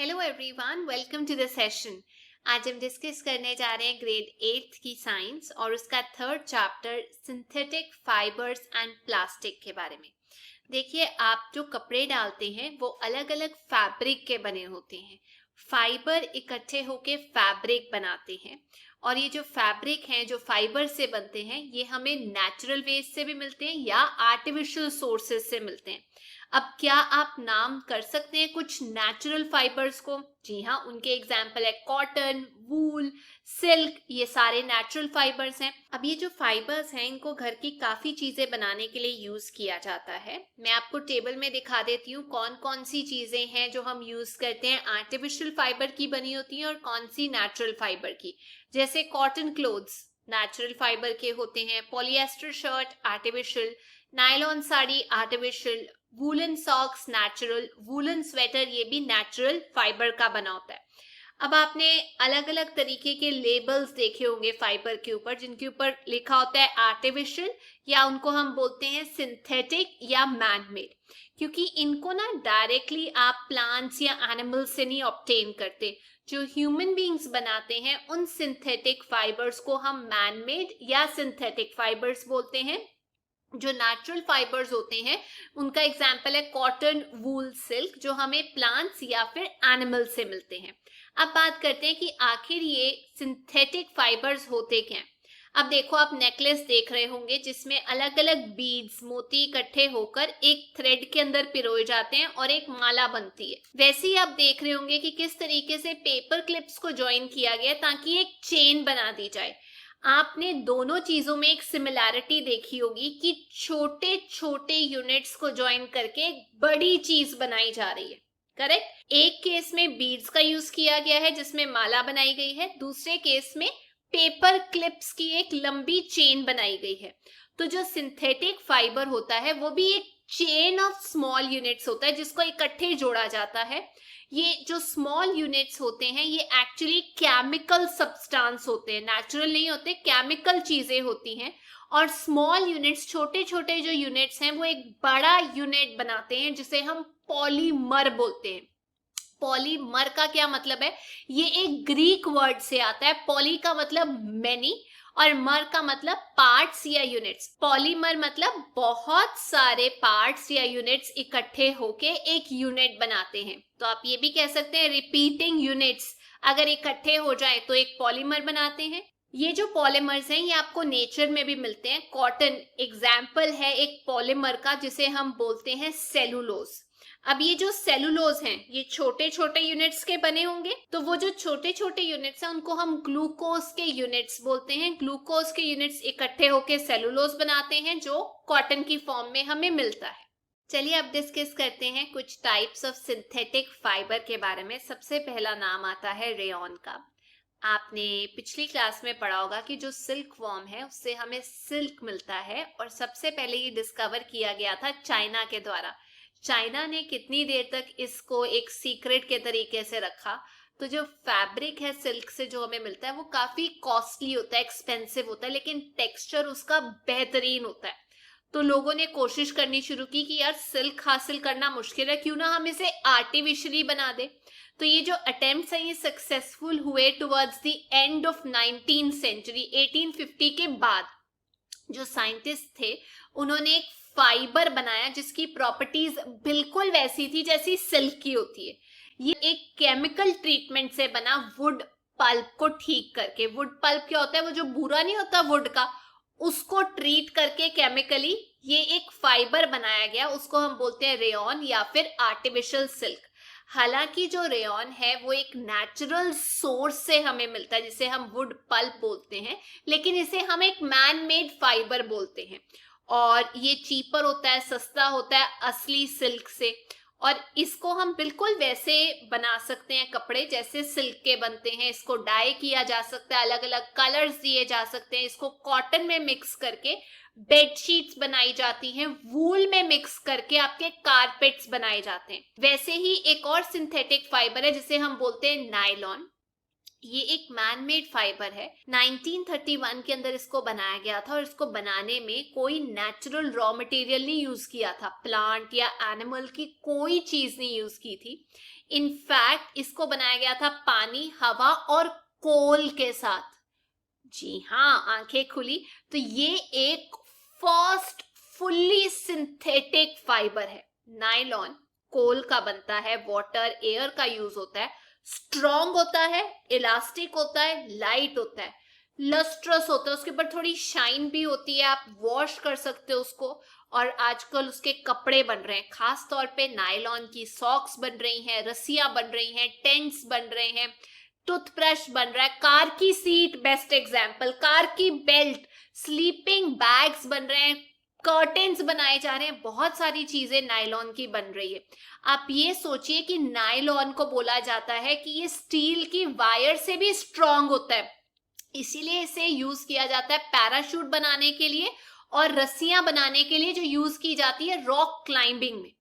Hello everyone, welcome to the session. आज हम discuss करने जा रहे हैं ग्रेड 8 की साइंस और उसका third chapter synthetic fibres and plastic के बारे में। देखिए, आप जो कपड़े डालते हैं वो अलग अलग फैब्रिक के बने होते हैं। फाइबर इकट्ठे होके फैब्रिक बनाते हैं और ये जो फैब्रिक हैं जो फाइबर से बनते हैं ये हमें नेचुरल वेज से भी मिलते हैं या आर्टिफिशियल सोर्सेज से मिलते हैं। अब क्या आप नाम कर सकते हैं कुछ नेचुरल फाइबर्स को? जी हाँ, उनके एग्जाम्पल है कॉटन, वूल, सिल्क, ये सारे नेचुरल फाइबर्स हैं। अब ये जो फाइबर्स हैं इनको घर की काफी चीजें बनाने के लिए यूज किया जाता है। मैं आपको टेबल में दिखा देती हूँ कौन कौन सी चीजें हैं जो हम यूज करते हैं आर्टिफिशियल फाइबर की बनी होती हैं और कौन सी नेचुरल फाइबर की। जैसे कॉटन क्लोथ्स नेचुरल फाइबर के होते हैं, polyester shirt artificial, nylon sari artificial, woollen socks natural, woollen sweater ये भी नेचुरल फाइबर का बना होता है। अब आपने अलग अलग तरीके के लेबल्स देखे होंगे फाइबर के ऊपर जिनके ऊपर लिखा होता है आर्टिफिशियल या उनको हम बोलते हैं सिंथेटिक या मैन मेड, क्योंकि इनको ना डायरेक्टली आप प्लांट्स या एनिमल्स से नहीं ऑब्टेन करते। जो ह्यूमन बींग्स बनाते हैं उन सिंथेटिक फाइबर्स को हम मैन मेड या सिंथेटिक फाइबर्स बोलते हैं। जो नेचुरल फाइबर्स होते हैं उनका एग्जाम्पल है कॉटन, वूल, सिल्क, जो हमें प्लांट्स या फिर एनिमल से मिलते हैं। अब बात करते हैं कि आखिर ये सिंथेटिक फाइबर्स होते क्या हैं। अब देखो, आप नेकलेस देख रहे होंगे जिसमें अलग अलग बीड्स, मोती इकट्ठे होकर एक थ्रेड के अंदर पिरोए जाते हैं और एक माला बनती है। वैसे ही आप देख रहे होंगे कि किस तरीके से पेपर क्लिप्स को ज्वाइन किया गया ताकि एक चेन बना दी जाए। आपने दोनों चीजों में एक सिमिलैरिटी देखी होगी कि छोटे छोटे यूनिट्स को ज्वाइन करके एक बड़ी चीज बनाई जा रही है। करेक्ट। एक केस में बीड्स का यूज किया गया है जिसमें माला बनाई गई है, दूसरे केस में पेपर क्लिप्स की एक लंबी चेन बनाई गई है। तो जो सिंथेटिक फाइबर होता है वो भी एक चेन ऑफ स्मॉल यूनिट्स होता है जिसको इकट्ठे जोड़ा जाता है। ये जो स्मॉल यूनिट्स होते हैं ये एक्चुअली केमिकल सब्सटेंस होते हैं, नेचुरल नहीं होते, केमिकल चीजें होती हैं। और स्मॉल यूनिट्स, छोटे छोटे जो यूनिट्स हैं वो एक बड़ा यूनिट बनाते हैं जिसे हम पॉलीमर बोलते हैं। पॉलीमर का क्या मतलब है? ये एक ग्रीक वर्ड से आता है। पॉली का मतलब मेनी और मर का मतलब पार्ट्स या यूनिट्स। पॉलीमर मतलब बहुत सारे पार्ट्स या यूनिट्स इकट्ठे होके एक यूनिट बनाते हैं। तो आप ये भी कह सकते हैं रिपीटिंग यूनिट्स अगर इकट्ठे हो जाए तो एक पॉलीमर बनाते हैं। ये जो पॉलीमर्स हैं ये आपको नेचर में भी मिलते हैं। कॉटन एग्जाम्पल है एक पॉलीमर का जिसे हम बोलते हैं सेलुलोज। अब ये जो सेलुलोज हैं ये छोटे छोटे यूनिट्स के बने होंगे, तो वो जो छोटे छोटे यूनिट्स हैं उनको हम ग्लूकोज के यूनिट्स बोलते हैं। ग्लूकोज के यूनिट्स इकट्ठे होकर सेलुलोज बनाते हैं जो कॉटन की फॉर्म में हमें मिलता है। चलिए अब डिस्कस करते हैं कुछ टाइप्स ऑफ सिंथेटिक फाइबर के बारे में। सबसे पहला नाम आता है रेयॉन का। आपने पिछली क्लास में पढ़ा होगा कि जो सिल्क वॉर्म है उससे हमें सिल्क मिलता है और सबसे पहले ये डिस्कवर किया गया था चाइना के द्वारा। चाइना ने कितनी देर तक इसको एक सीक्रेट के तरीके से रखा। तो जो फैब्रिक है सिल्क से जो हमें मिलता है वो काफी कॉस्टली होता है, एक्सपेंसिव होता है, लेकिन टेक्सचर उसका बेहतरीन होता है। तो लोगों ने कोशिश करनी शुरू की कि यार सिल्क हासिल करना मुश्किल है, क्यों ना हम इसे आर्टिफिशियली बना दे। तो ये जो अटेम्प्ट्स हैं ये सक्सेसफुल हुए towards the end of 19th century. 1850 के बाद जो साइंटिस्ट थे उन्होंने एक फाइबर बनाया जिसकी प्रॉपर्टीज बिल्कुल वैसी थी जैसी सिल्क की होती है। ये एक केमिकल ट्रीटमेंट से बना, वुड पल्प को ठीक करके। वुड पल्प क्या होता है? वो जो बुरा नहीं होता वुड का, उसको ट्रीट करके केमिकली ये एक फाइबर बनाया गया। उसको हम बोलते हैं रेयॉन या फिर आर्टिफिशियल सिल्क। हालांकि जो रेयॉन है वो एक नेचुरल सोर्स से हमें मिलता है जिसे हम वुड पल्प बोलते हैं, लेकिन इसे हम एक मैन मेड फाइबर बोलते हैं और ये चीपर होता है, सस्ता होता है असली सिल्क से। और इसको हम बिल्कुल वैसे बना सकते हैं कपड़े जैसे सिल्क के बनते हैं। इसको डाई किया जा सकता है, अलग अलग कलर्स दिए जा सकते हैं। इसको कॉटन में मिक्स करके बेडशीट्स बनाई जाती हैं, वूल में मिक्स करके आपके कारपेट्स बनाए जाते हैं। वैसे ही एक और सिंथेटिक फाइबर है जिसे हम बोलते हैं नायलॉन। ये एक मैन मेड फाइबर है। 1931 के अंदर इसको बनाया गया था और इसको बनाने में कोई नेचुरल रॉ मटेरियल नहीं यूज किया था, प्लांट या एनिमल की कोई चीज नहीं यूज की थी। इनफैक्ट इसको बनाया गया था पानी, हवा और कोल के साथ। जी हाँ, आंखें खुली। तो ये एक फर्स्ट फुल्ली सिंथेटिक फाइबर है। नायलॉन कोल का बनता है, वाटर एयर का यूज होता है, स्ट्रॉन्ग होता है, इलास्टिक होता है, लाइट होता है, लस्ट्रस होता है, उसके ऊपर थोड़ी शाइन भी होती है, आप वॉश कर सकते हो उसको। और आजकल उसके कपड़े बन रहे हैं, खास तौर पे नायलॉन की सॉक्स बन रही हैं, रस्सियां बन रही हैं, टेंट्स बन रहे हैं, टूथब्रश बन रहा है, कार की सीट बेस्ट एग्जाम्पल, कार की बेल्ट, स्लीपिंग बैग्स बन रहे हैं, कर्टेन्स बनाए जा रहे हैं, बहुत सारी चीजें नायलॉन की बन रही है। आप ये सोचिए कि नायलॉन को बोला जाता है कि ये स्टील की वायर से भी स्ट्रॉन्ग होता है, इसीलिए इसे यूज किया जाता है पैराशूट बनाने के लिए और रस्सियां बनाने के लिए, जो यूज की जाती है रॉक क्लाइंबिंग में।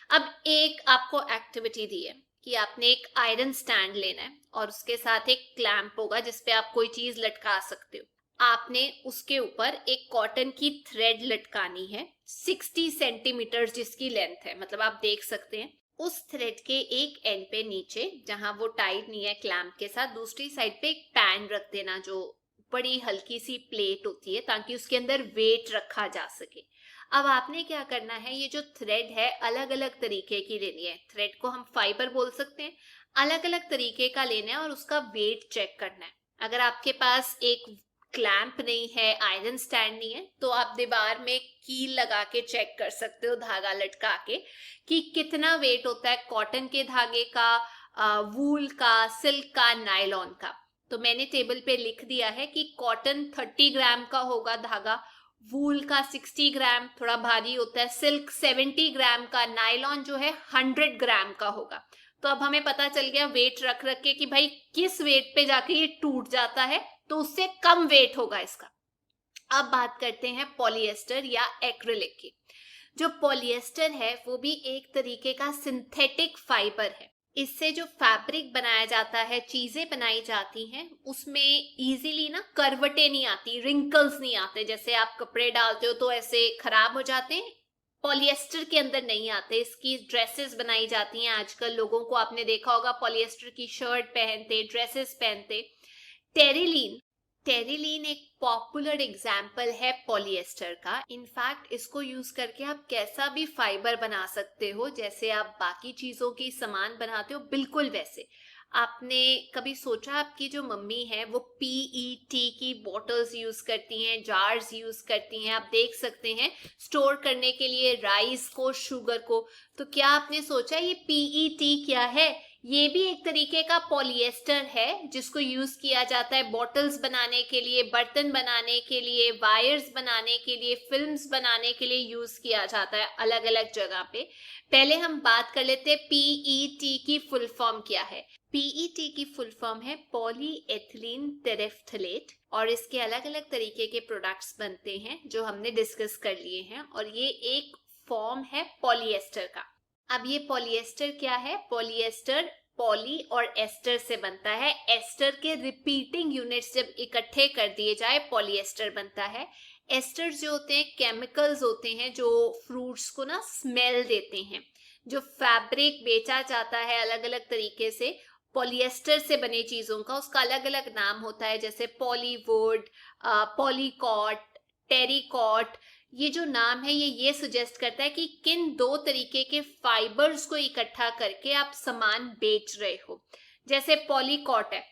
अब एक आपको एक्टिविटी दी है कि आपने एक आयरन स्टैंड लेना है और उसके साथ एक क्लैंप होगा जिसपे आप कोई चीज लटका सकते हो। आपने उसके ऊपर एक कॉटन की थ्रेड लटकानी है, 60 सेंटीमीटर जिसकी लेंथ है, मतलब आप देख सकते हैं। उस थ्रेड के एक एंड पे नीचे, जहां वो टाइट नहीं है क्लैंप के साथ, दूसरी साइड पे एक पैन रख देना, जो बड़ी हल्की सी प्लेट होती है, ताकि उसके अंदर वेट रखा जा सके। अब आपने क्या करना है, ये जो थ्रेड है अलग अलग तरीके की लेनी है, थ्रेड को हम फाइबर बोल सकते हैं, अलग अलग तरीके का लेना है और उसका वेट चेक करना है। अगर आपके पास एक क्लैंप नहीं है, आयरन स्टैंड नहीं है, तो आप दीवार में कील लगा के चेक कर सकते हो, धागा लटका के, कि कितना वेट होता है कॉटन के धागे का, वूल का, सिल्क का, नायलॉन का। तो मैंने टेबल पे लिख दिया है कि कॉटन 30 ग्राम का होगा धागा, वूल का 60 ग्राम, थोड़ा भारी होता है, सिल्क 70 ग्राम का, नायलॉन जो है 100 ग्राम का होगा। तो अब हमें पता चल गया वेट रख रख के कि भाई किस वेट पे जाके ये टूट जाता है, तो उससे कम वेट होगा इसका। अब बात करते हैं पॉलिएस्टर या एक्रिलिक की। जो पॉलिएस्टर है वो भी एक तरीके का सिंथेटिक फाइबर है। इससे जो फैब्रिक बनाया जाता है, चीजें बनाई जाती हैं, उसमें इजीली ना करवटें नहीं आती, रिंकल्स नहीं आते, जैसे आप कपड़े डालते हो तो ऐसे खराब हो जाते हैं, पॉलिएस्टर के अंदर नहीं आते। इसकी ड्रेसेस बनाई जाती हैं, आजकल लोगों को आपने देखा होगा पॉलिएस्टर की शर्ट पहनते, ड्रेसेस पहनते। टेरिलीन, टेरिलीन एक पॉपुलर एग्जाम्पल है पॉलिएस्टर का। इनफैक्ट इसको यूज करके आप कैसा भी फाइबर बना सकते हो, जैसे आप बाकी चीजों की सामान बनाते हो बिल्कुल वैसे। आपने कभी सोचा आपकी जो मम्मी है वो पीईटी की बॉटल्स यूज करती हैं, जार्स यूज करती हैं, आप देख सकते हैं, स्टोर करने के लिए राइस को, शुगर को। तो क्या आपने सोचा ये पीईटी क्या है? ये भी एक तरीके का पॉलिएस्टर है जिसको यूज किया जाता है बॉटल्स बनाने के लिए, बर्तन बनाने के लिए, वायर्स बनाने के लिए, फिल्म्स बनाने के लिए यूज किया जाता है अलग अलग जगह पे। पहले हम बात कर लेते हैं पीईटी की फुल फॉर्म क्या है। पीईटी की फुल फॉर्म है पॉलीएथिलीन टेरेफ्थलेट, और इसके अलग अलग तरीके के प्रोडक्ट्स बनते हैं जो हमने डिस्कस कर लिए हैं, और ये एक फॉर्म है पॉलिएस्टर का। अब ये पॉलिएस्टर क्या है? पॉलिएस्टर पॉली और एस्टर से बनता है। एस्टर के रिपीटिंग यूनिट्स जब इकट्ठे कर दिए जाए पॉलिएस्टर बनता है। एस्टर्स जो होते हैं केमिकल्स होते हैं जो फ्रूट्स को ना स्मेल देते हैं। जो फैब्रिक बेचा जाता है अलग अलग तरीके से पॉलिएस्टर से बने चीजों का, उसका अलग अलग नाम होता है, जैसे पॉलीवुड, पॉलीकॉट, टेरिकॉट। ये जो नाम है ये सजेस्ट करता है कि किन दो तरीके के फाइबर्स को इकट्ठा करके आप सामान बेच रहे हो। जैसे पॉलीकॉट है,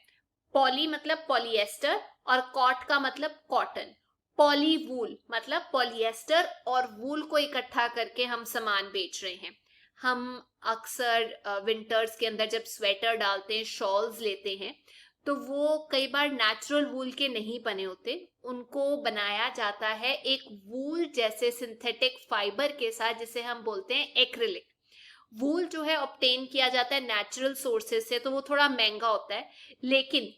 पॉली मतलब पॉलिएस्टर और कॉट का मतलब कॉटन। पॉलीवूल मतलब पॉलिएस्टर और वूल को इकट्ठा करके हम सामान बेच रहे हैं। हम अक्सर विंटर्स के अंदर जब स्वेटर डालते हैं, शॉल्स लेते हैं, तो वो कई बार नेचुरल वूल के नहीं बने होते, उनको बनाया जाता है एक वूल जैसे सिंथेटिक फाइबर के साथ, जिसे हम बोलते हैं एक्रिलिक। वूल जो है ऑब्टेन किया जाता है नेचुरल सोर्सेज से, तो वो थोड़ा महंगा होता है, लेकिन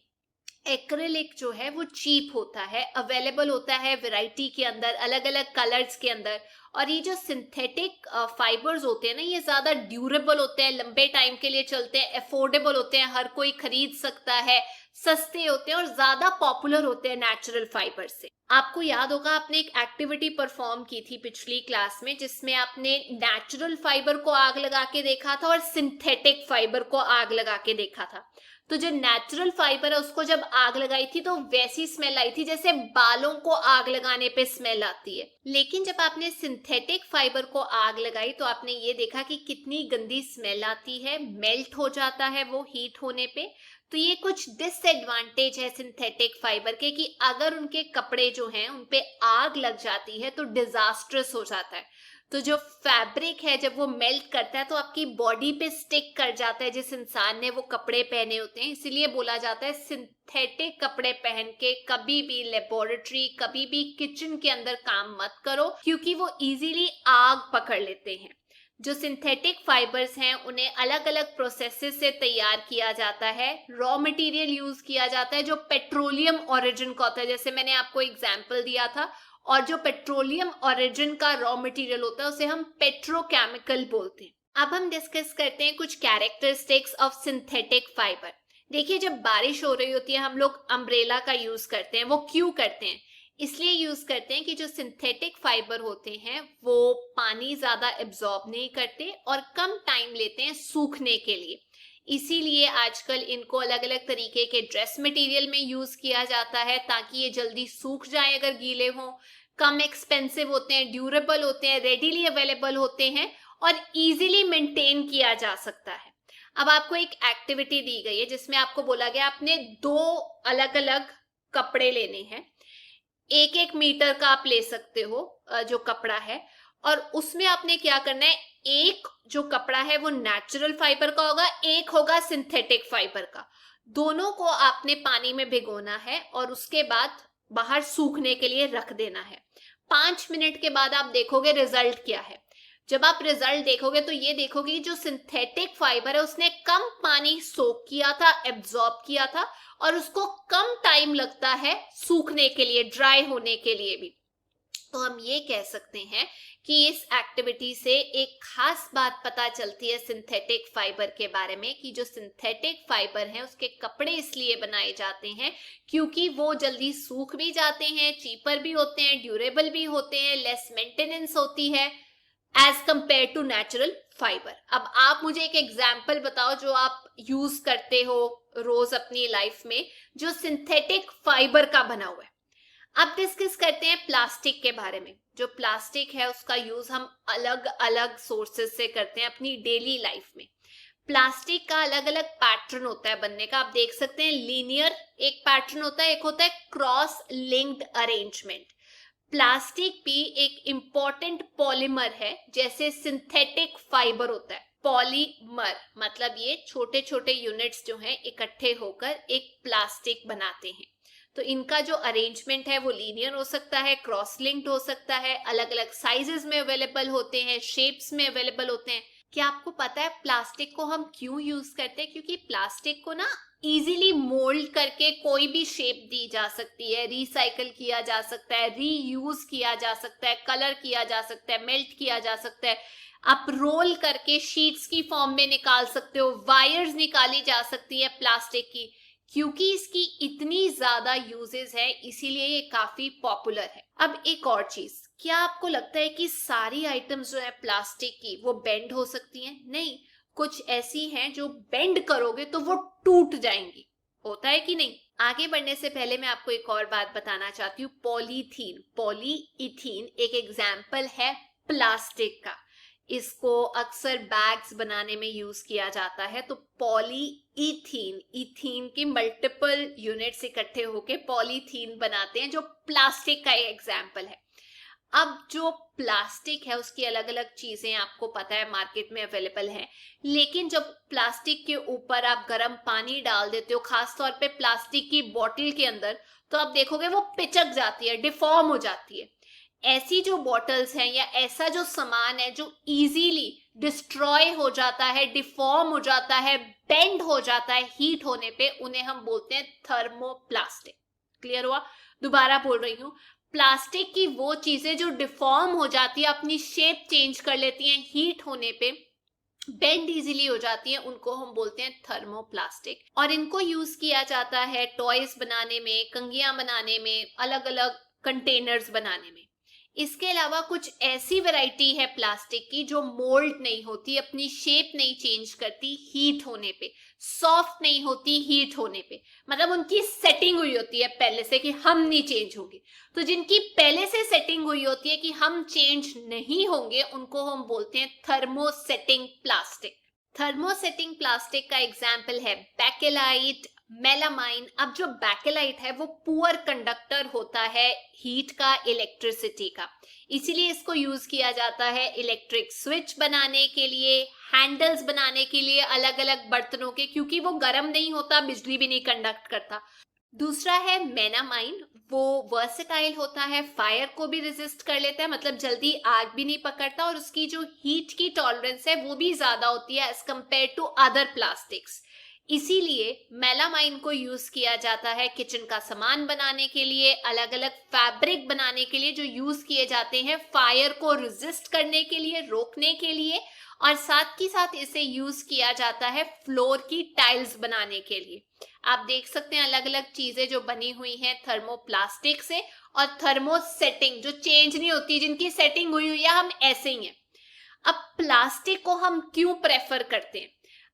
एक्रिलिक जो है वो चीप होता है, अवेलेबल होता है वैरायटी के अंदर, अलग अलग कलर्स के अंदर। और ये जो सिंथेटिक फाइबर्स होते हैं ना, ये ज्यादा ड्यूरेबल होते हैं, लंबे टाइम के लिए चलते हैं, अफोर्डेबल होते हैं, हर कोई खरीद सकता है, सस्ते होते हैं और ज्यादा पॉपुलर होते हैं नेचुरल फाइबर से। आपको याद होगा आपने एक एक्टिविटी परफॉर्म की थी पिछली क्लास में जिसमें आपने नेचुरल फाइबर को आग लगा के देखा था और सिंथेटिक फाइबर को आग लगा के देखा था। तो जो नेचुरल फाइबर है उसको जब आग लगाई थी तो वैसी स्मेल आई थी जैसे बालों को आग लगाने पे स्मेल आती है। लेकिन जब आपने सिंथेटिक फाइबर को आग लगाई तो आपने ये देखा कि कितनी गंदी स्मेल आती है, मेल्ट हो जाता है वो हीट होने पे। तो ये कुछ डिसएडवांटेज है सिंथेटिक फाइबर के कि अगर उनके कपड़े जो हैं उन पे आग लग जाती है तो डिजास्ट्रस हो जाता है। तो जो फैब्रिक है जब वो मेल्ट करता है तो आपकी बॉडी पे स्टिक कर जाता है जिस इंसान ने वो कपड़े पहने होते हैं। इसीलिए बोला जाता है सिंथेटिक कपड़े पहन के कभी भी लेबोरेटरी, कभी भी किचन के अंदर काम मत करो क्योंकि वो इजीली आग पकड़ लेते हैं। जो सिंथेटिक फाइबर्स हैं उन्हें अलग अलग प्रोसेसेस से तैयार किया जाता है, रॉ मटेरियल यूज किया जाता है जो पेट्रोलियम ओरिजिन का होता है, जैसे मैंने आपको एग्जांपल दिया था। और जो पेट्रोलियम ओरिजिन का रॉ मटेरियल होता है उसे हम पेट्रोकेमिकल बोलते हैं। अब हम डिस्कस करते हैं कुछ कैरेक्टरिस्टिक्स ऑफ सिंथेटिक फाइबर। देखिए जब बारिश हो रही होती है हम लोग अम्ब्रेला का यूज करते हैं। वो क्यों करते हैं? इसलिए यूज करते हैं कि जो सिंथेटिक फाइबर होते हैं वो पानी ज्यादा एब्जॉर्ब नहीं करते और कम टाइम लेते हैं सूखने के लिए। इसीलिए आजकल इनको अलग अलग तरीके के ड्रेस मटेरियल में यूज किया जाता है ताकि ये जल्दी सूख जाए अगर गीले हों। कम एक्सपेंसिव होते हैं, ड्यूरेबल होते हैं, रेडीली अवेलेबल होते हैं और इजीली मेंटेन किया जा सकता है। अब आपको एक एक्टिविटी दी गई है जिसमें आपको बोला गया आपने 2 अलग अलग कपड़े लेने हैं। 1-1 मीटर का आप ले सकते हो जो कपड़ा है, और उसमें आपने क्या करना है, एक जो कपड़ा है वो नेचुरल फाइबर का होगा, एक होगा सिंथेटिक फाइबर का। दोनों को आपने पानी में भिगोना है और उसके बाद बाहर सूखने के लिए रख देना है। 5 मिनट के बाद आप देखोगे रिजल्ट क्या है। जब आप रिजल्ट देखोगे तो ये देखोगे जो सिंथेटिक फाइबर है उसने कम पानी सोक किया था, एब्जॉर्ब किया था, और उसको कम टाइम लगता है सूखने के लिए, ड्राई होने के लिए भी। तो हम ये कह सकते हैं कि इस एक्टिविटी से एक खास बात पता चलती है सिंथेटिक फाइबर के बारे में कि जो सिंथेटिक फाइबर है उसके कपड़े इसलिए बनाए जाते हैं क्योंकि वो जल्दी सूख भी जाते हैं, चीपर भी होते हैं, ड्यूरेबल भी होते हैं, लेस मेंटेनेंस होती है as compare to natural fibre. अब आप मुझे एक एग्जाम्पल बताओ जो आप यूज करते हो रोज अपनी लाइफ में जो सिंथेटिक फाइबर का बना हुआ है। अब डिस्कस करते हैं प्लास्टिक के बारे में। जो प्लास्टिक है उसका यूज हम अलग अलग सोर्सेस से करते हैं अपनी डेली लाइफ में। प्लास्टिक का अलग अलग पैटर्न होता है बनने का। आप देख सकते हैं लीनियर एक पैटर्न होता है, एक होता है क्रॉस लिंक्ड अरेंजमेंट। प्लास्टिक भी एक इंपॉर्टेंट पॉलीमर है जैसे सिंथेटिक फाइबर होता है। पॉलीमर मतलब ये छोटे छोटे यूनिट्स जो हैं इकट्ठे होकर एक प्लास्टिक बनाते हैं। तो इनका जो अरेंजमेंट है वो लीनियर हो सकता है, क्रॉस लिंक्ड हो सकता है, अलग अलग साइजेस में अवेलेबल होते हैं, शेप्स में अवेलेबल होते हैं। क्या आपको पता है प्लास्टिक को हम क्यों यूज करते हैं? क्योंकि प्लास्टिक को ना इजीली मोल्ड करके कोई भी शेप दी जा सकती है, रिसाइकल किया जा सकता है, रीयूज किया जा सकता है, कलर किया जा सकता है, मेल्ट किया जा सकता है। आप रोल करके शीट्स की फॉर्म में निकाल सकते हो, वायर्स निकाली जा सकती है प्लास्टिक की। क्योंकि इसकी इतनी ज्यादा यूजेस है इसीलिए ये काफी पॉपुलर है। अब एक और चीज, क्या आपको लगता है कि सारी आइटम्स जो है प्लास्टिक की वो बेंड हो सकती हैं? नहीं, कुछ ऐसी हैं जो बेंड करोगे तो वो टूट जाएंगी। होता है कि नहीं? आगे बढ़ने से पहले मैं आपको एक और बात बताना चाहती हूँ। पॉलीथीन, पॉलीइथीन एक एग्जाम्पल है प्लास्टिक का। इसको अक्सर बैग्स बनाने में यूज किया जाता है। तो पॉलीइथीन, इथीन की मल्टीपल यूनिट्स इकट्ठे होके पॉलीथीन बनाते हैं जो प्लास्टिक का एग्जाम्पल है। अब जो प्लास्टिक है उसकी अलग अलग चीजें आपको पता है मार्केट में अवेलेबल है, लेकिन जब प्लास्टिक के ऊपर आप गर्म पानी डाल देते हो, खासतौर पे प्लास्टिक की बोतल के अंदर, तो आप देखोगे वो पिचक जाती है, डिफॉर्म हो जाती है। ऐसी जो बॉटल्स हैं या ऐसा जो सामान है जो इजीली डिस्ट्रॉय हो जाता है, डिफॉर्म हो जाता है, बेंड हो जाता है हीट होने पे, उन्हें हम बोलते हैं थर्मोप्लास्टिक। क्लियर हुआ? दोबारा बोल रही हूँ, प्लास्टिक की वो चीजें जो डिफॉर्म हो जाती है, अपनी शेप चेंज कर लेती हैं हीट होने पे, बेंड इजीली हो जाती है, उनको हम बोलते हैं थर्मोप्लास्टिक। और इनको यूज किया जाता है टॉयज बनाने में, कंघियां बनाने में, अलग अलग कंटेनर्स बनाने में। इसके अलावा कुछ ऐसी वैरायटी है प्लास्टिक की जो मोल्ड नहीं होती, अपनी शेप नहीं चेंज करती हीट होने पे, सॉफ्ट नहीं होती हीट होने पे, मतलब उनकी सेटिंग हुई होती है पहले से कि हम नहीं चेंज होंगे। तो जिनकी पहले से सेटिंग हुई होती है कि हम चेंज नहीं होंगे, उनको हम बोलते हैं थर्मोसेटिंग प्लास्टिक। थर्मोसेटिंग प्लास्टिक का एग्जाम्पल है बैकेलाइट, मेलामाइन। अब जो बैकेलाइट है वो पुअर कंडक्टर होता है हीट का, इलेक्ट्रिसिटी का, इसीलिए इसको यूज किया जाता है इलेक्ट्रिक स्विच बनाने के लिए, हैंडल्स बनाने के लिए अलग अलग बर्तनों के, क्योंकि वो गर्म नहीं होता, बिजली भी नहीं कंडक्ट करता। दूसरा है मेलामाइन, वो वर्सेटाइल होता है, फायर को भी रेजिस्ट कर लेता है, मतलब जल्दी आग भी नहीं पकड़ता, और उसकी जो हीट की टॉलरेंस है वो भी ज्यादा होती है as compare to other plastics. इसीलिए मेलामाइन को यूज किया जाता है किचन का सामान बनाने के लिए, अलग अलग फैब्रिक बनाने के लिए जो यूज किए जाते हैं फायर को रेजिस्ट करने के लिए, रोकने के लिए, और साथ ही साथ इसे यूज किया जाता है फ्लोर की टाइल्स बनाने के लिए। आप देख सकते हैं अलग अलग चीजें जो बनी हुई हैं थर्मोप्लास्टिक से, और थर्मोसेटिंग जो चेंज नहीं होती, जिनकी सेटिंग हुई हुई है, हम ऐसे ही हैं। अब प्लास्टिक को हम क्यों प्रेफर करते हैं?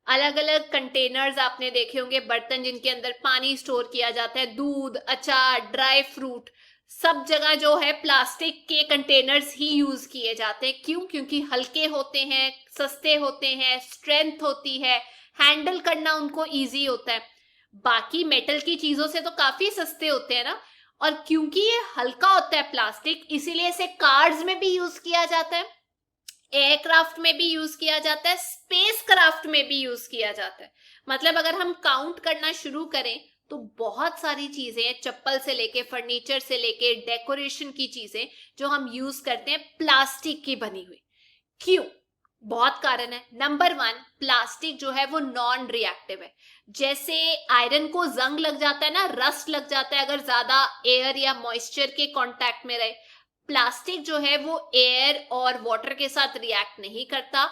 अलग अलग कंटेनर्स आपने देखे होंगे, बर्तन जिनके अंदर पानी स्टोर किया जाता है, दूध, अचार, ड्राई फ्रूट, सब जगह जो है प्लास्टिक के कंटेनर्स ही यूज किए जाते हैं। क्यों? क्योंकि हल्के होते हैं, सस्ते होते हैं, स्ट्रेंथ होती है, हैंडल करना उनको इजी होता है। बाकी मेटल की चीजों से तो काफी सस्ते होते हैं ना, और क्योंकि ये हल्का होता है प्लास्टिक, इसीलिए इसे कार्स में भी यूज किया जाता है, एयरक्राफ्ट में भी यूज किया जाता है, स्पेस क्राफ्ट में भी यूज किया जाता है। मतलब अगर हम काउंट करना शुरू करें तो बहुत सारी चीजें हैं, चप्पल से लेके, फर्नीचर से लेके, डेकोरेशन की चीजें जो हम यूज करते हैं प्लास्टिक की बनी हुई। क्यों? बहुत कारण है। नंबर 1, प्लास्टिक जो है वो नॉन रिएक्टिव है। जैसे आयरन को जंग लग जाता है ना, रस्ट लग जाता है अगर ज्यादा एयर या मॉइस्चर के कांटेक्ट में रहे, प्लास्टिक जो है वो एयर और वाटर के साथ रिएक्ट नहीं करता,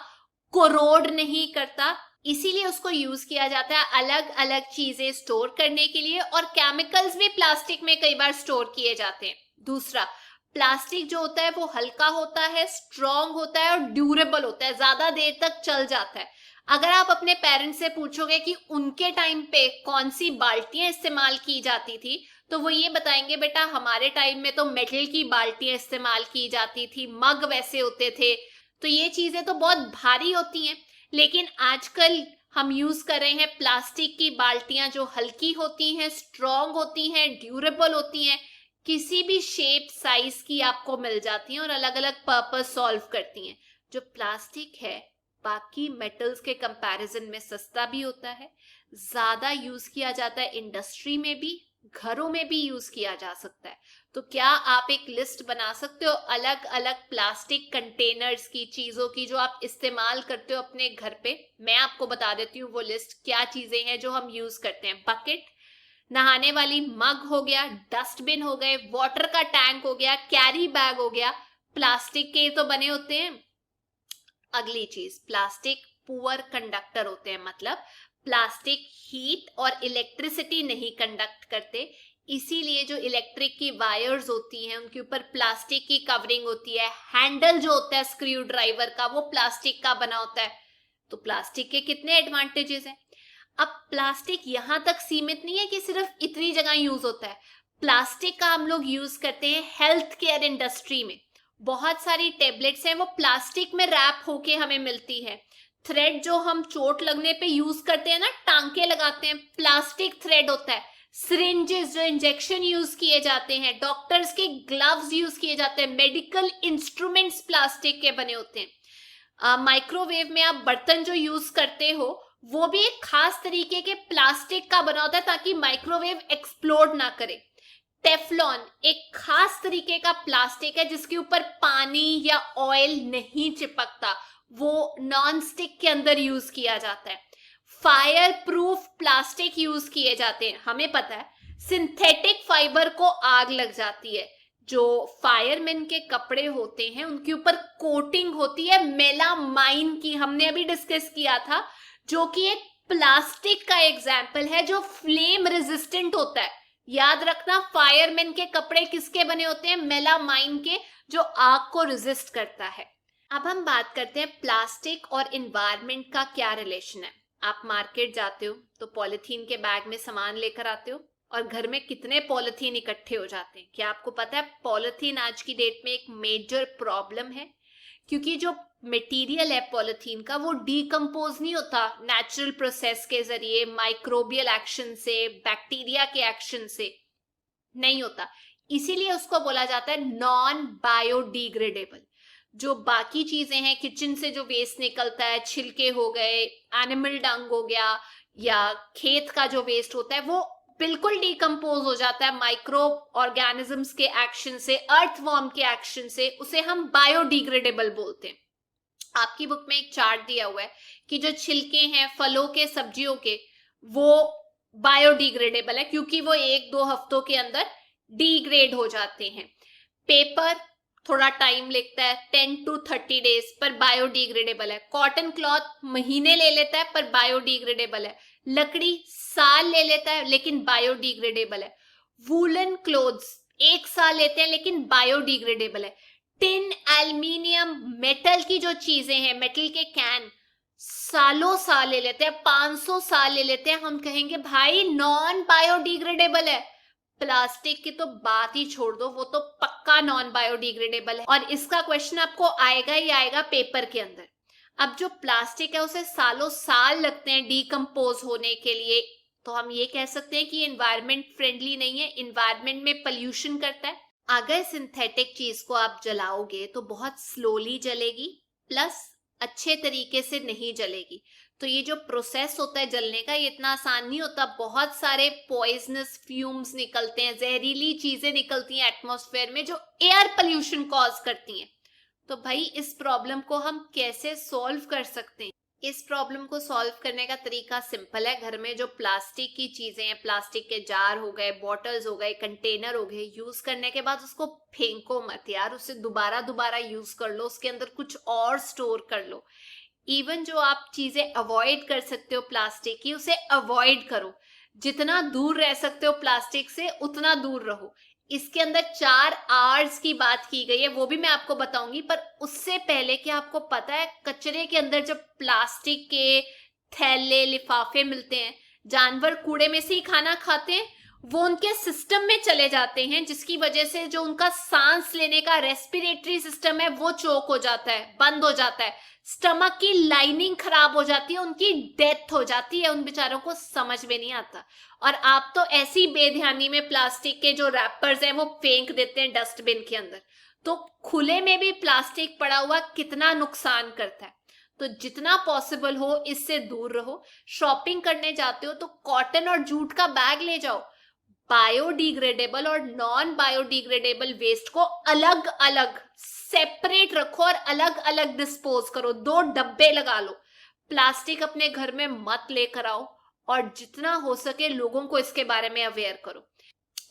कोरोड नहीं करता, इसीलिए उसको यूज किया जाता है अलग अलग चीजें स्टोर करने के लिए, और केमिकल्स भी प्लास्टिक में कई बार स्टोर किए जाते हैं। दूसरा, प्लास्टिक जो होता है वो हल्का होता है, स्ट्रॉन्ग होता है और ड्यूरेबल होता है, ज्यादा देर तक चल जाता है। अगर आप अपने पेरेंट्स से पूछोगे कि उनके टाइम पे कौन सी बाल्टियां इस्तेमाल की जाती थी, तो वो ये बताएंगे, बेटा हमारे टाइम में तो मेटल की बाल्टियां इस्तेमाल की जाती थी, मग वैसे होते थे। तो ये चीजें तो बहुत भारी होती हैं, लेकिन आजकल हम यूज कर रहे हैं प्लास्टिक की बाल्टियां जो हल्की होती हैं, स्ट्रॉन्ग होती हैं, ड्यूरेबल होती हैं, किसी भी शेप साइज की आपको मिल जाती हैं और अलग अलग पर्पस सॉल्व करती हैं। जो प्लास्टिक है बाकी मेटल्स के कंपैरिजन में सस्ता भी होता है, ज्यादा यूज किया जाता है, इंडस्ट्री में भी, घरों में भी यूज किया जा सकता है। तो क्या आप एक लिस्ट बना सकते हो अलग अलग प्लास्टिक कंटेनर्स की, चीजों की जो आप इस्तेमाल करते हो अपने घर पे? मैं आपको बता देती हूँ वो लिस्ट, क्या चीजें हैं जो हम यूज करते हैं। बकेट, नहाने वाली मग हो गया, डस्टबिन हो गए, वाटर का टैंक हो गया, कैरी बैग हो गया, प्लास्टिक के तो बने होते हैं। अगली चीज, प्लास्टिक पुअर कंडक्टर होते हैं, मतलब प्लास्टिक हीट और इलेक्ट्रिसिटी नहीं कंडक्ट करते, इसीलिए जो इलेक्ट्रिक की वायर्स होती हैं उनके ऊपर प्लास्टिक की कवरिंग होती है। हैंडल जो होता है स्क्रू ड्राइवर का वो प्लास्टिक का बना होता है। तो प्लास्टिक के कितने एडवांटेजेस हैं। अब प्लास्टिक यहां तक सीमित नहीं है कि सिर्फ इतनी जगह यूज होता है, प्लास्टिक का हम लोग यूज करते हैं हेल्थ केयर इंडस्ट्री में। बहुत सारी टेबलेट्स हैं वो प्लास्टिक में रैप होके हमें मिलती है। थ्रेड जो हम चोट लगने पे यूज करते हैं ना, टांके लगाते हैं, प्लास्टिक थ्रेड होता है। सिरिंजेस जो इंजेक्शन यूज किए जाते हैं, डॉक्टर्स के ग्लव्स यूज किए जाते हैं, मेडिकल इंस्ट्रूमेंट्स प्लास्टिक के बने होते हैं। माइक्रोवेव में आप बर्तन जो यूज करते हो वो भी एक खास तरीके के प्लास्टिक का बना होता है ताकि माइक्रोवेव एक्सप्लोड ना करे। टेफ्लॉन एक खास तरीके का प्लास्टिक है जिसके ऊपर पानी या ऑयल नहीं चिपकता, वो नॉन स्टिक के अंदर यूज किया जाता है। फायर प्रूफ प्लास्टिक यूज किए जाते हैं। हमें पता है सिंथेटिक फाइबर को आग लग जाती है, जो फायरमैन के कपड़े होते हैं उनके ऊपर कोटिंग होती है मेलामाइन की, हमने अभी डिस्कस किया था, जो कि एक प्लास्टिक का एग्जाम्पल है जो फ्लेम रेजिस्टेंट होता है, याद रखना, फायरमैन के कपड़े किसके बने होते हैं? मेलामाइन के, जो आग को रेजिस्ट करता है। अब हम बात करते हैं प्लास्टिक और इन्वायरमेंट का क्या रिलेशन है। आप मार्केट जाते हो तो पॉलिथीन के बैग में सामान लेकर आते हो और घर में कितने पॉलिथीन इकट्ठे हो जाते हैं। क्या आपको पता है पॉलिथीन आज की डेट में एक मेजर प्रॉब्लम है, क्योंकि जो मटेरियल है पॉलिथीन का वो डीकम्पोज नहीं होता नेचुरल प्रोसेस के जरिए, माइक्रोबियल एक्शन से, बैक्टीरिया के एक्शन से नहीं होता। इसीलिए उसको बोला जाता है नॉन बायोडिग्रेडेबल। जो बाकी चीजें हैं, किचन से जो वेस्ट निकलता है, छिलके हो गए, एनिमल डंग हो गया, या खेत का जो वेस्ट होता है, वो बिल्कुल डिकम्पोज हो जाता है माइक्रो ऑर्गेनिजम्स के एक्शन से, अर्थवॉर्म के एक्शन से, उसे हम बायोडिग्रेडेबल बोलते हैं। आपकी बुक में एक चार्ट दिया हुआ है कि जो छिलके हैं फलों के, सब्जियों के, वो बायोडिग्रेडेबल है क्योंकि वो 1-2 हफ्तों के अंदर डिग्रेड हो जाते हैं। पेपर थोड़ा टाइम लगता है, 10 to 30 डेज, पर बायोडिग्रेडेबल है। कॉटन क्लॉथ महीने ले लेता है पर बायोडिग्रेडेबल है। लकड़ी साल ले लेता है लेकिन बायोडिग्रेडेबल है। वूलन क्लोथ्स 1 साल लेते हैं लेकिन बायोडिग्रेडेबल है। टिन, एल्यूमिनियम, मेटल की जो चीजें हैं, मेटल के कैन सालों साल ले लेते हैं, 500 साल ले लेते हैं, हम कहेंगे भाई नॉन बायोडिग्रेडेबल है। प्लास्टिक की तो बात ही छोड़ दो, वो तो पक्का नॉन बायोडिग्रेडेबल है और इसका क्वेश्चन आपको आएगा ही आएगा पेपर के अंदर। अब जो प्लास्टिक है उसे सालों साल लगते हैं डिकम्पोज होने के लिए, तो हम ये कह सकते हैं कि एनवायरमेंट फ्रेंडली नहीं है, एनवायरमेंट में पोल्यूशन करता है। अगर सिंथेटिक चीज को आप जलाओगे तो बहुत स्लोली जलेगी, प्लस अच्छे तरीके से नहीं जलेगी। तो ये जो प्रोसेस होता है जलने का, ये इतना आसान नहीं होता। बहुत सारे पॉइजनस फ्यूम्स निकलते हैं, जहरीली चीजें निकलती हैं एटमॉस्फेयर में जो एयर पोल्यूशन कॉज करती हैं। तो भाई इस प्रॉब्लम को हम कैसे सॉल्व कर सकते हैं? इस प्रॉब्लम को सॉल्व करने का तरीका सिंपल है। घर में जो प्लास्टिक की चीजें हैं, प्लास्टिक के जार हो गए, बॉटल्स हो गए, कंटेनर हो गए, यूज करने के बाद उसको फेंको मत यार, उसे दोबारा दोबारा यूज कर लो, उसके अंदर कुछ और स्टोर कर लो। इवन जो आप चीजें अवॉइड कर सकते हो प्लास्टिक की, उसे अवॉइड करो। जितना दूर रह सकते हो प्लास्टिक से उतना दूर रहो। इसके अंदर 4 R's की बात की गई है, वो भी मैं आपको बताऊंगी। पर उससे पहले कि आपको पता है कचरे के अंदर जब प्लास्टिक के थैले, लिफाफे मिलते हैं, जानवर कूड़े में से ही खाना खाते हैं, वो उनके सिस्टम में चले जाते हैं, जिसकी वजह से जो उनका सांस लेने का रेस्पिरेटरी सिस्टम है वो चोक हो जाता है, बंद हो जाता है, स्टमक की लाइनिंग खराब हो जाती है, उनकी डेथ हो जाती है। उन बेचारों को समझ में नहीं आता और आप तो ऐसी बेध्यानी में प्लास्टिक के जो रैपर्स हैं वो फेंक देते हैं डस्टबिन के अंदर। तो खुले में भी प्लास्टिक पड़ा हुआ कितना नुकसान करता है। तो जितना पॉसिबल हो इससे दूर रहो। शॉपिंग करने जाते हो तो कॉटन और जूट का बैग ले जाओ। बायोडिग्रेडेबल और नॉन बायोडिग्रेडेबल वेस्ट को अलग अलग सेपरेट रखो और अलग अलग डिस्पोज करो। 2 डब्बे लगा लो। प्लास्टिक अपने घर में मत लेकर आओ और जितना हो सके लोगों को इसके बारे में अवेयर करो।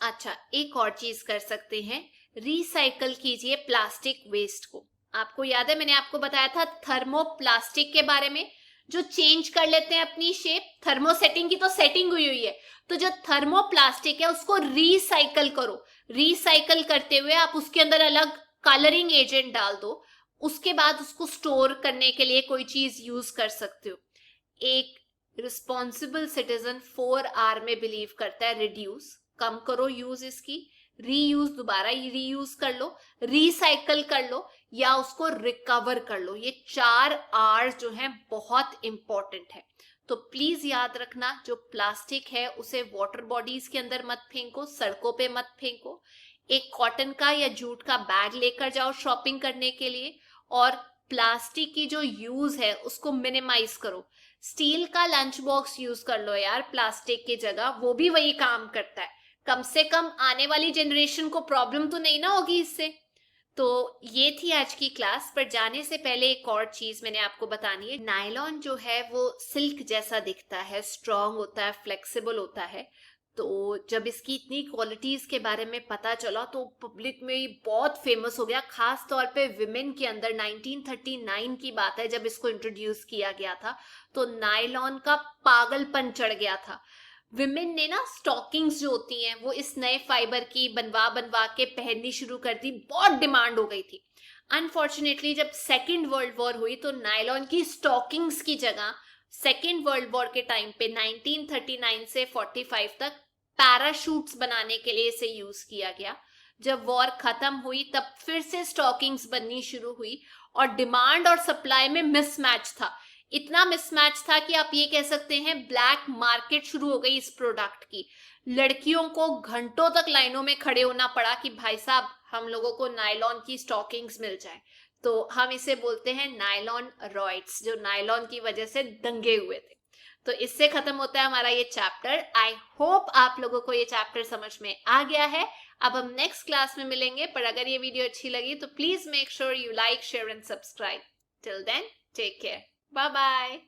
अच्छा, एक और चीज कर सकते हैं, रिसाइकल कीजिए प्लास्टिक वेस्ट को। आपको याद है मैंने आपको बताया था थर्मोप्लास्टिक के बारे में, जो चेंज कर लेते हैं अपनी शेप। थर्मो सेटिंग की तो सेटिंग हुई हुई है, तो जो थर्मोप्लास्टिक है उसको रिसाइकल करो। रिसाइकल करते हुए आप उसके अंदर अलग कलरिंग एजेंट डाल दो, उसके बाद उसको स्टोर करने के लिए कोई चीज यूज कर सकते हो। एक रिस्पॉन्सिबल सिटीजन 4R में बिलीव करता है, रिड्यूस, कम करो यूज इसकी, रीयूज, दोबारा रीयूज कर लो, रिसाइकल कर लो या उसको रिकवर कर लो। ये 4 R जो है बहुत इंपॉर्टेंट है। तो प्लीज याद रखना, जो प्लास्टिक है उसे वाटर बॉडीज के अंदर मत फेंको, सड़कों पे मत फेंको। एक कॉटन का या जूट का बैग लेकर जाओ शॉपिंग करने के लिए और प्लास्टिक की जो यूज है उसको मिनिमाइज करो। स्टील का लंच बॉक्स यूज कर लो यार प्लास्टिक की जगह, वो भी वही काम करता है। कम से कम आने वाली जनरेशन को प्रॉब्लम तो नहीं ना होगी इससे। तो ये थी आज की क्लास। पर जाने से पहले एक और चीज मैंने आपको बतानी है। नायलॉन जो है वो सिल्क जैसा दिखता है, स्ट्रॉन्ग होता है, फ्लेक्सिबल होता है। तो जब इसकी इतनी क्वालिटीज के बारे में पता चला तो पब्लिक में ये बहुत फेमस हो गया, खास तौर पे विमेन के अंदर। 1939 की बात है जब इसको इंट्रोड्यूस किया गया था, तो नायलॉन का पागलपन चढ़ गया था। विमेन ने ना स्टॉकिंग्स जो होती हैं वो इस नए फाइबर की बनवा बनवा के पहननी शुरू कर दी, बहुत डिमांड हो गई थी। अनफॉर्चुनेटली जब सेकेंड वर्ल्ड वॉर हुई तो नायलॉन की स्टॉकिंग्स की जगह सेकेंड वर्ल्ड वॉर के टाइम पे 1939 से 45 तक पैराशूट्स बनाने के लिए इसे यूज किया गया। जब वॉर खत्म हुई तब फिर से स्टॉकिंग्स बननी शुरू हुई और डिमांड और सप्लाई में मिसमैच था। इतना मिसमैच था कि आप ये कह सकते हैं ब्लैक मार्केट शुरू हो गई इस प्रोडक्ट की। लड़कियों को घंटों तक लाइनों में खड़े होना पड़ा कि भाई साहब हम लोगों को नायलॉन की स्टॉकिंग्स मिल जाए। तो हम इसे बोलते हैं नायलॉन रॉयट्स, जो नायलॉन की वजह से दंगे हुए थे। तो इससे खत्म होता है हमारा ये चैप्टर। आई होप आप लोगों को ये चैप्टर समझ में आ गया है। अब हम नेक्स्ट क्लास में मिलेंगे, पर अगर ये वीडियो अच्छी लगी तो please make sure you like, share and subscribe. Till then take care, bye bye.